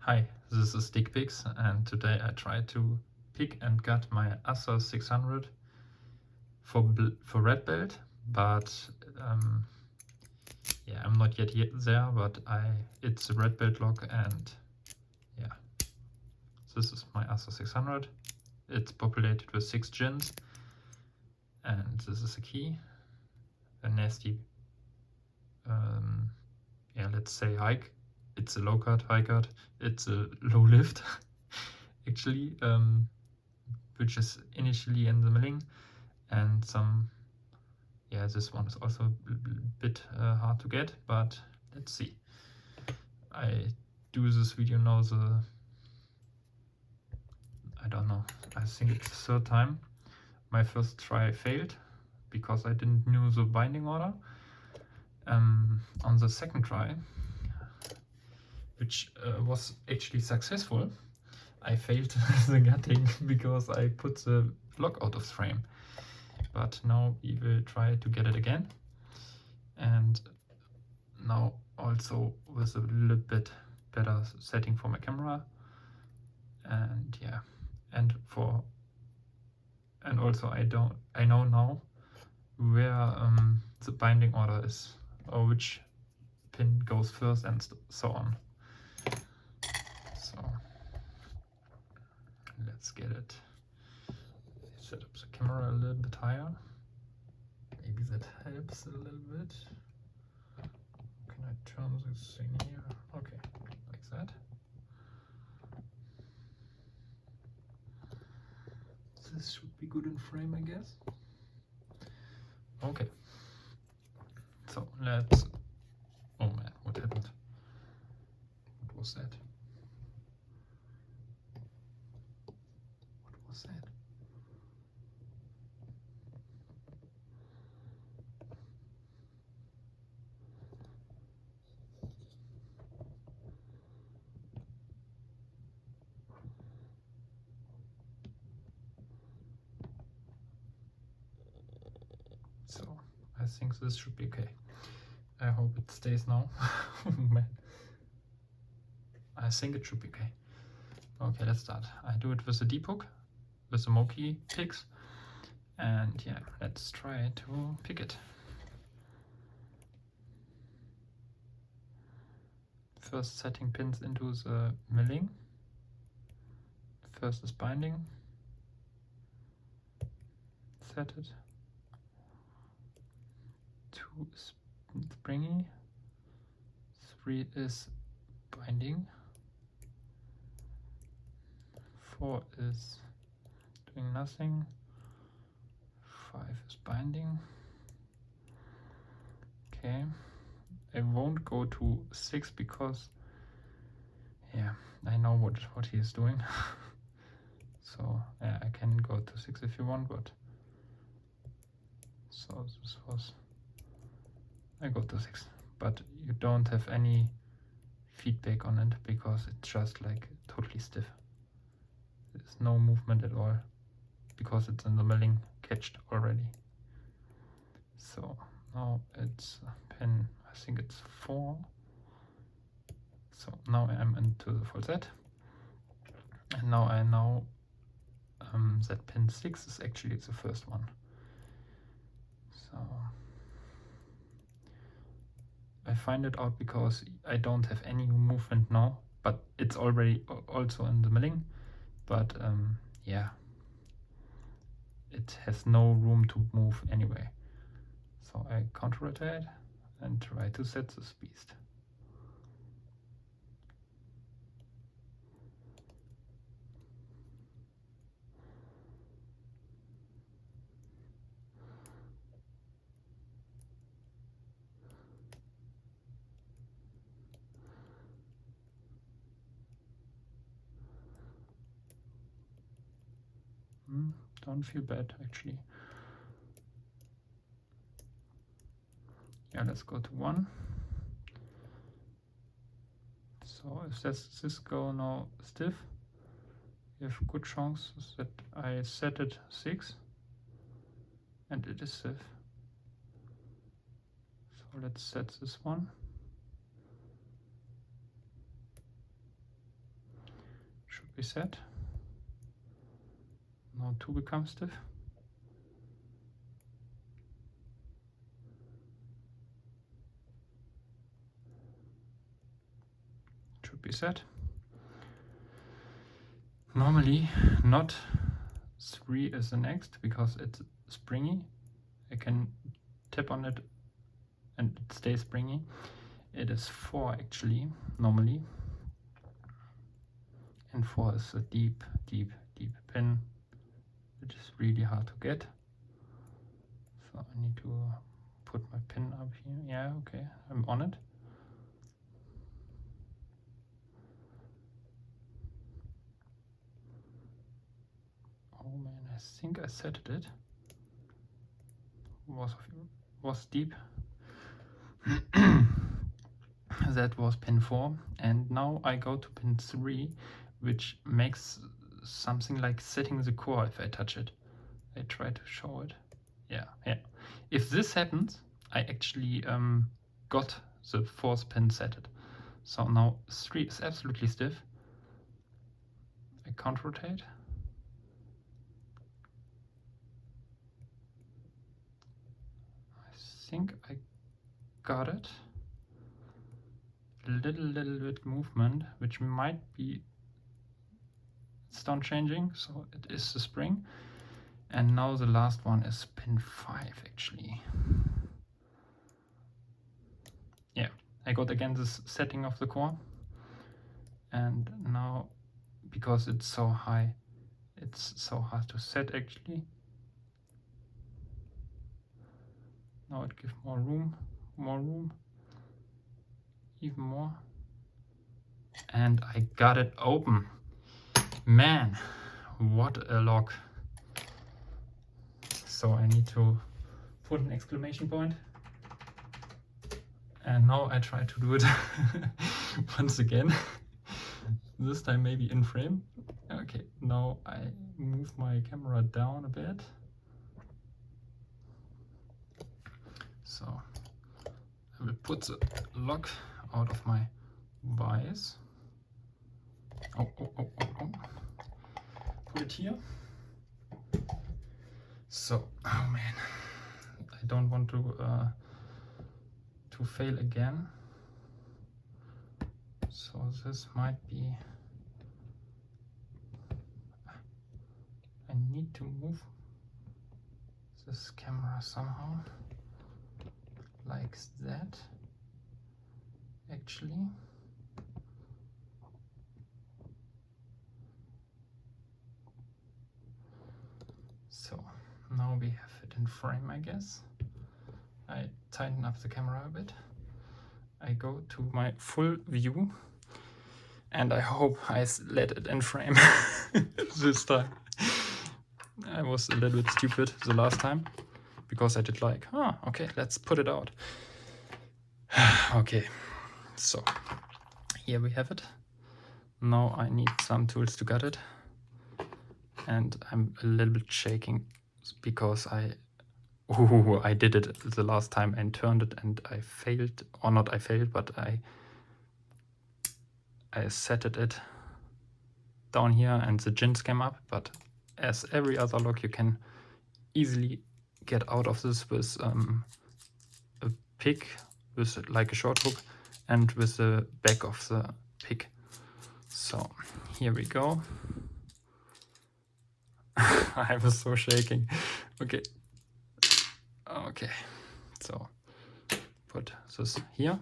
Hi, this is DickPix, and today I try to pick and gut my Assa 600 for red belt, but yeah, I'm not yet there, but it's a red belt lock, and yeah, this is my Assa 600. It's populated with 6 gins, and this is a key, a nasty, yeah, let's say hike. It's a low cut, high cut. It's a low lift, actually, which is initially in the milling, and some, yeah, this one is also a bit hard to get, but let's see. I do this video now I don't know, I think it's the third time. My first try failed because I didn't know the binding order. On the second try, which was actually successful, I failed the gutting because I put the lock out of frame. But now we will try to get it again, and now also with a little bit better setting for my camera, and yeah, and also I know now where the binding order is, or which pin goes first, and so on. So let's get it. Set up the camera a little bit higher. Maybe that helps a little bit. Can I turn this thing here? Okay, like that. This should be good in frame, I guess. Okay. So let's. Oh man, what happened? What was that? What was that? So I think this should be okay. I hope it stays now. Man. I think it should be okay. Okay, let's start. I do it with a deep hook, with the Moki picks, and yeah, let's try to pick it. First setting pins into the milling. First is binding. Set it. 2 is springy. 3 is binding. 4 is doing nothing. 5 is binding. Okay. I won't go to 6 because, yeah, I know what he is doing. So yeah, I can go to 6 if you want, but so this was, I go to 6, but you don't have any feedback on it because it's just like totally stiff. There's no movement at all because it's in the milling catched already. So now it's pin, I think it's 4. So now I'm into the full set, and now I know that pin 6 is actually the first one. So I find it out because I don't have any movement now, but it's already also in the milling, but yeah, it has no room to move anyway. So I counter rotate and try to set this beast. Don't feel bad actually. Yeah, let's go to 1. So if this go now stiff, you have good chances that I set it 6 and it is stiff. So let's set this one. reset. Now 2 becomes stiff. Should be set. Normally not 3 is the next because it's springy. I can tap on it and it stays springy. It is 4 actually, normally. And 4 is a deep, deep, deep pin, which is really hard to get. So I need to put my pin up here. Yeah, okay, I'm on it. Oh man, I think I set it. Was deep. That was pin 4, and now I go to pin 3, which makes something like setting the core if I touch it. I try to show it. Yeah. If this happens, I actually got the 4th pin setted. So now 3 is absolutely stiff. I can't rotate. I think I got it. A little bit movement, which might be stone changing, so it is the spring. And now the last one is pin 5 actually. Yeah, I got again this setting of the core. And now, because it's so high, it's so hard to set actually. Now it gives more room, even more. And I got it open. Man, what a lock. So I need to put an exclamation point. And now I try to do it once again. This time maybe in frame. Okay, now I move my camera down a bit. So I will put the lock out of my vise. Oh. Put it here. So, oh man, I don't want to fail again. So this might be. I need to move this camera somehow, like that. Actually. So now we have it in frame, I guess. I tighten up the camera a bit. I go to my full view and I hope I let it in frame this time. I was a little bit stupid the last time because I did like, okay, let's put it out. Okay, so here we have it. Now I need some tools to cut it. And I'm a little bit shaking because I did it the last time and turned it and I failed, or not I failed, but I set it down here and the gins came up, but as every other lock you can easily get out of this with a pick, with like a short hook and with the back of the pick. So here we go. I was so shaking. Okay, so put this here.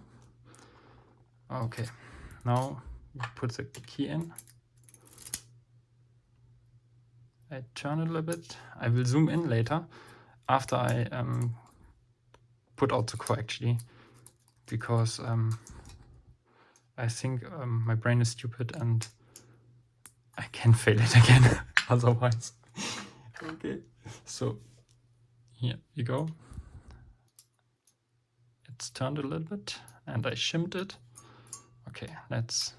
Okay, now put the key in. I turn it a little bit. I will zoom in later after I put out the core actually, because I think my brain is stupid and I can fail it again otherwise. Okay, so here you go. It's turned a little bit and I shimmed it. Okay, let's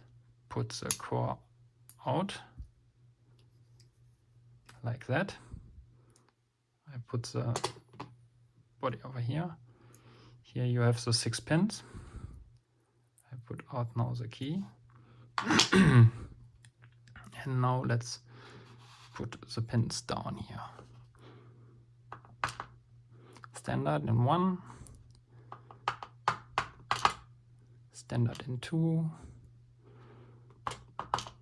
put the core out like that. I put the body over here. Here you have the 6 pins. I put out now the key. And now let's put the pins down here. Standard in 1, standard in 2,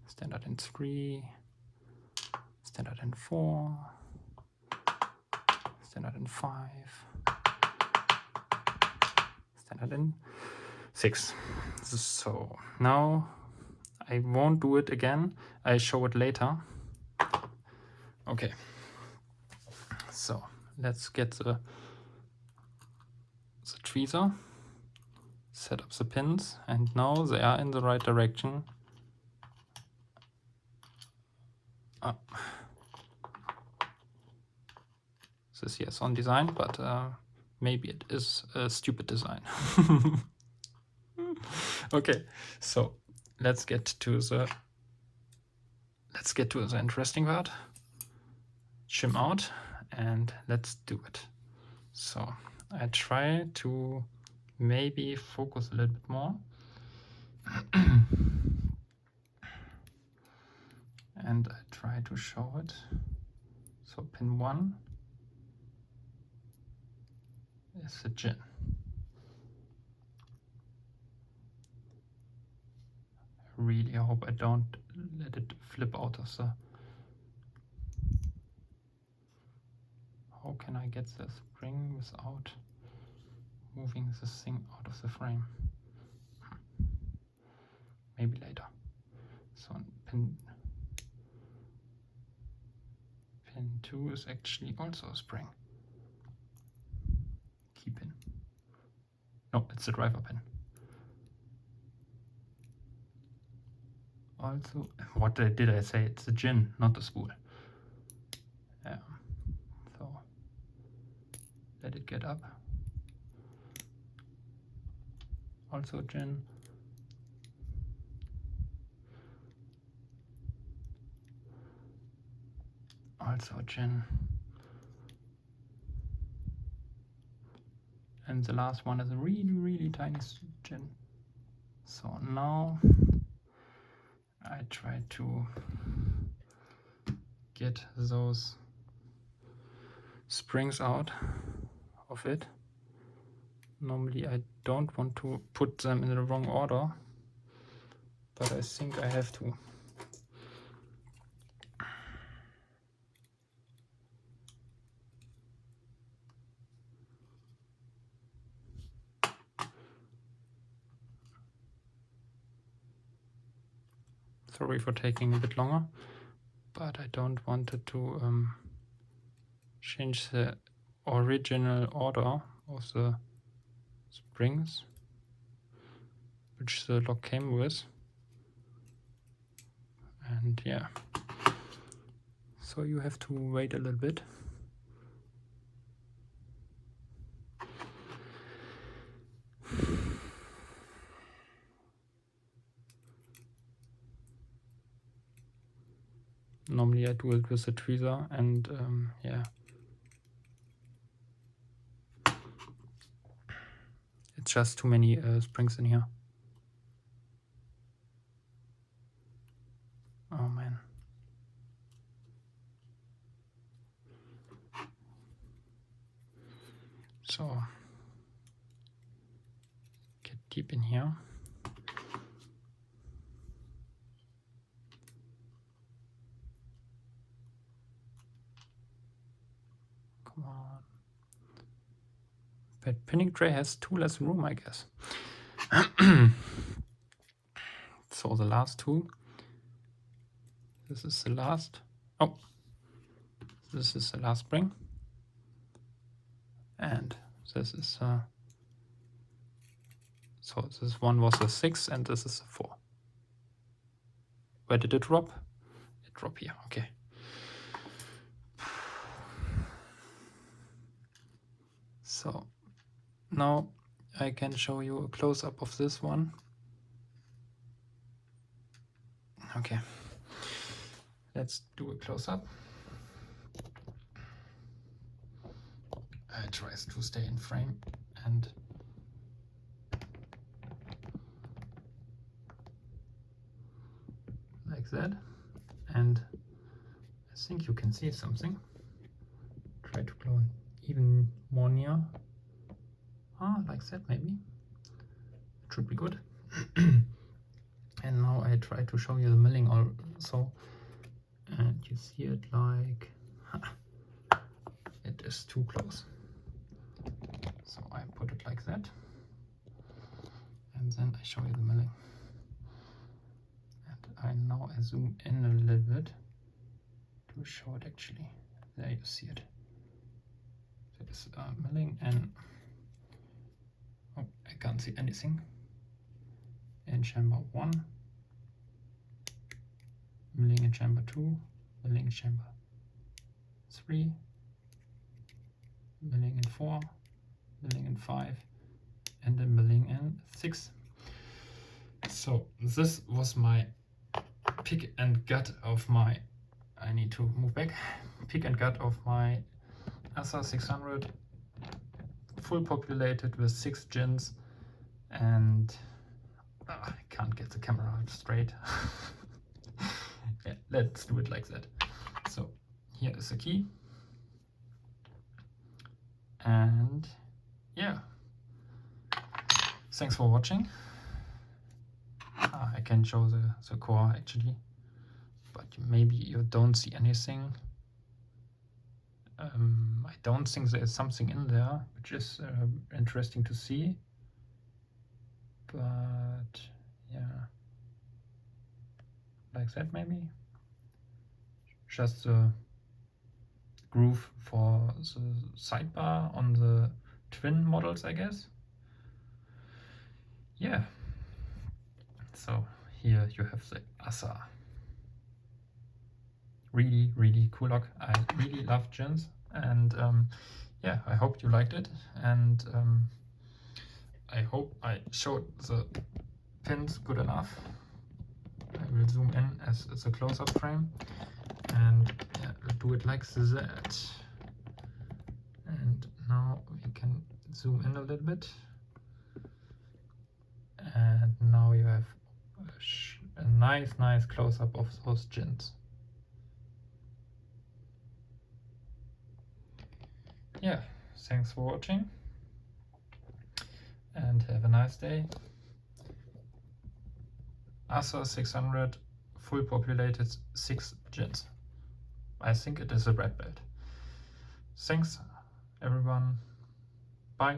standard in 3, standard in 4, standard in 5, standard in 6. So now I won't do it again, I show it later. Okay, so let's get the tweezer, set up the pins, and now they are in the right direction. This here is on design, but maybe it is a stupid design. Okay, so let's get to the interesting part. Shim out, and let's do it. So I try to maybe focus a little bit more. And I try to show it. So pin 1 is a gin. I really hope I don't let it flip out of the... How can I get the spring without moving this thing out of the frame? Maybe later. So pin 2 is actually also a spring. Key pin. No, it's the driver pin. Also, what did I say? It's a gin, not a spool. Yeah. So let it get up. Also gin. Also gin. And the last one is a really, really tiny gin. So now I try to get those springs out of it. Normally I don't want to put them in the wrong order, but I think I have to. Sorry for taking a bit longer, but I don't want it to change the original order of the springs which the lock came with. And yeah, so you have to wait a little bit. Normally I do it with the tweezer, and yeah, it's just too many springs in here. Oh man. So get deep in here. Come on. But pinning tray has 2 less room, I guess. So the last 2. This is the last. Oh, this is the last spring. And this is so this one was a 6 and this is a 4. Where did it drop? It dropped here. Okay. So now I can show you a close-up of this one. Okay, let's do a close-up. I try to stay in frame and like that. and I think you can see something. Try to go even more near. Like that maybe. It should be good. And now I try to show you the milling also, and you see it like it is too close. So I put it like that, and then I show you the milling. And now I zoom in a little bit to show it actually. There you see it. There's milling, and oh, I can't see anything. In chamber 1, milling in chamber 2, milling in chamber 3, milling in 4, milling in 5, and then milling in 6. So this was my pick and gut of my, I need to move back, pick and gut of my Assa 600, full populated with 6 gins, and I can't get the camera straight. Yeah, let's do it like that. So here is the key, and yeah, thanks for watching. I can show the core actually, but maybe you don't see anything. I don't think there is something in there which is interesting to see, but yeah, like that maybe. Just the groove for the sidebar on the twin models, I guess. Yeah, so here you have the Assa. Really, really cool lock. I really love gins, and yeah, I hope you liked it, and I hope I showed the pins good enough. I will zoom in as it's a close-up frame, and yeah, we'll do it like that. And now we can zoom in a little bit, and now you have a nice close-up of those gins. Yeah, thanks for watching, and have a nice day. Assa 600, full populated, 6 gins. I think it is a red belt. Thanks everyone, bye.